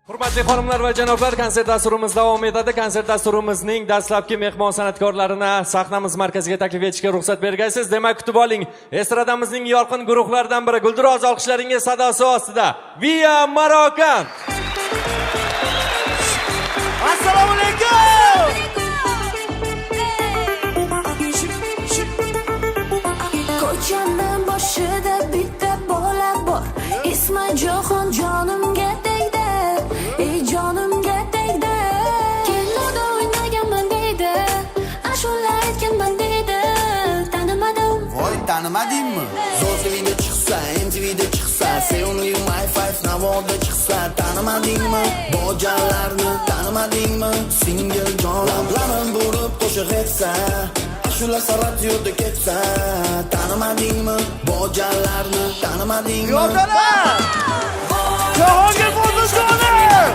Hurmatli xonimlar va janoblar, konsert dasturimiz davom etadi. Konsert dasturimizning dastlabki mehmon san'atkorlarini sahnamiz markaziga taklif etishga ruxsat bergaysiz. Demak, kutib oling. Estradamizning yorqin guruhlaridan biri guldiroz olqishlaringiz sadosi ostida Via Marokan. Assalomu alaykum. Ko'chaning boshida bitta bola bor. Ismi Jahon, jonimga tegdi. Ey jonimga tegdi. Kinoda o'ynaganman deydi. Ashula aytganman deydi. Tanimadim. Voy, tanimadingmi? Zo'r TVda chiqsa, MTVda chiqsa, Seoul My Five Navoda chiqsa, tanimadingmi? Bojalarni tanimadingmi? Single jon lablarim bo'lib qo'shiq etsa, ashula sarat yo'lda ketsa, tanimadingmi? Bojalarni tanimadingmi? Yo'qlar! Jahongir Poziljonov!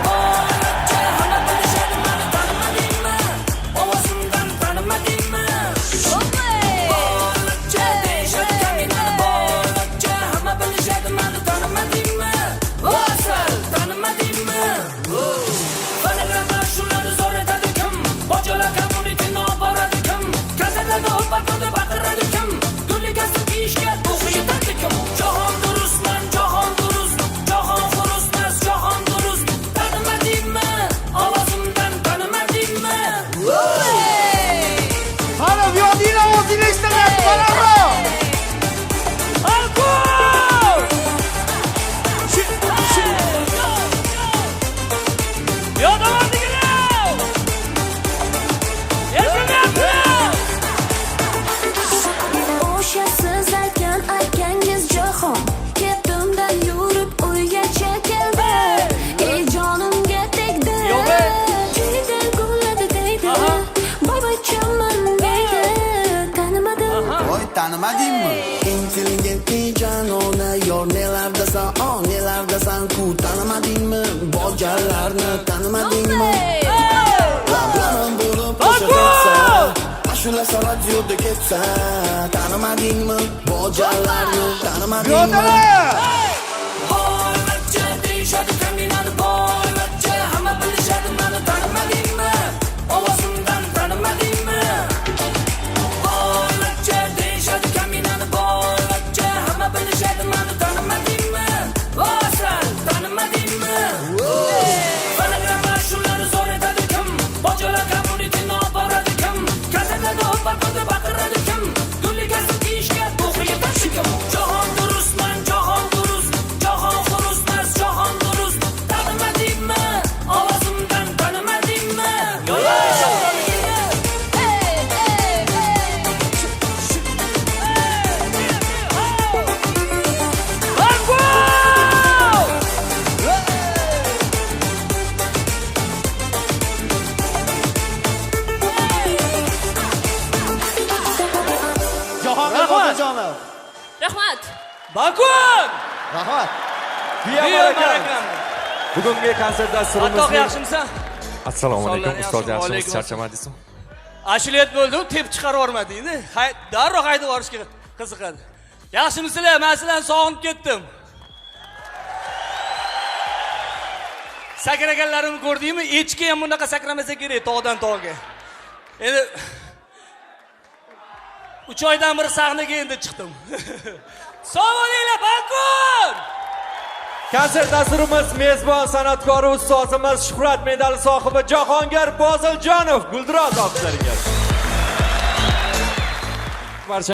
Tanimadingmi? Intelligentni janona yor nelardasan, nelardasan ku tanimadingmi? Bojalarni tanimadingmi? Lablarim bo'lib qo'shiq etsa, ashula sarat yo'lda ketsa, tanimadingmi? Bojalarni tanimadingmi? Boyvachcha deyishadi kaminani, boyvachcha hamma bilishadi mani, tanimadingmi? Ovozimdan tanimadingmi? Rahmat. Bakun! Rahmat. Via Marokan. Bugungi konsert dasturimiz. Atoq yaxshimisan? Assalomu alaykum, ustoz Alaykum yaxshimisiz? assalom. Charchamadingizmi? Ashuliyat bo'ldi, tep chiqarib yubormadingni. Darrov haydab yuborishga qiziqadi. Yaxshimisizlar? Men sizlarni sog'inib ketdim. Sakraganlarimni ko'rdingmi? Echki ham bunaqa sakramasa kerak tog'dan tog'ga. Endi 3 oydan beri sahnaga endi chiqdim. Sog' bo'linglar, Bakun! Konsert dasturimiz mezbon san'atkori ustozimiz Shuhrat medali sohibi Jahongir Poziljonov. Guldiroz olqishlaringiz.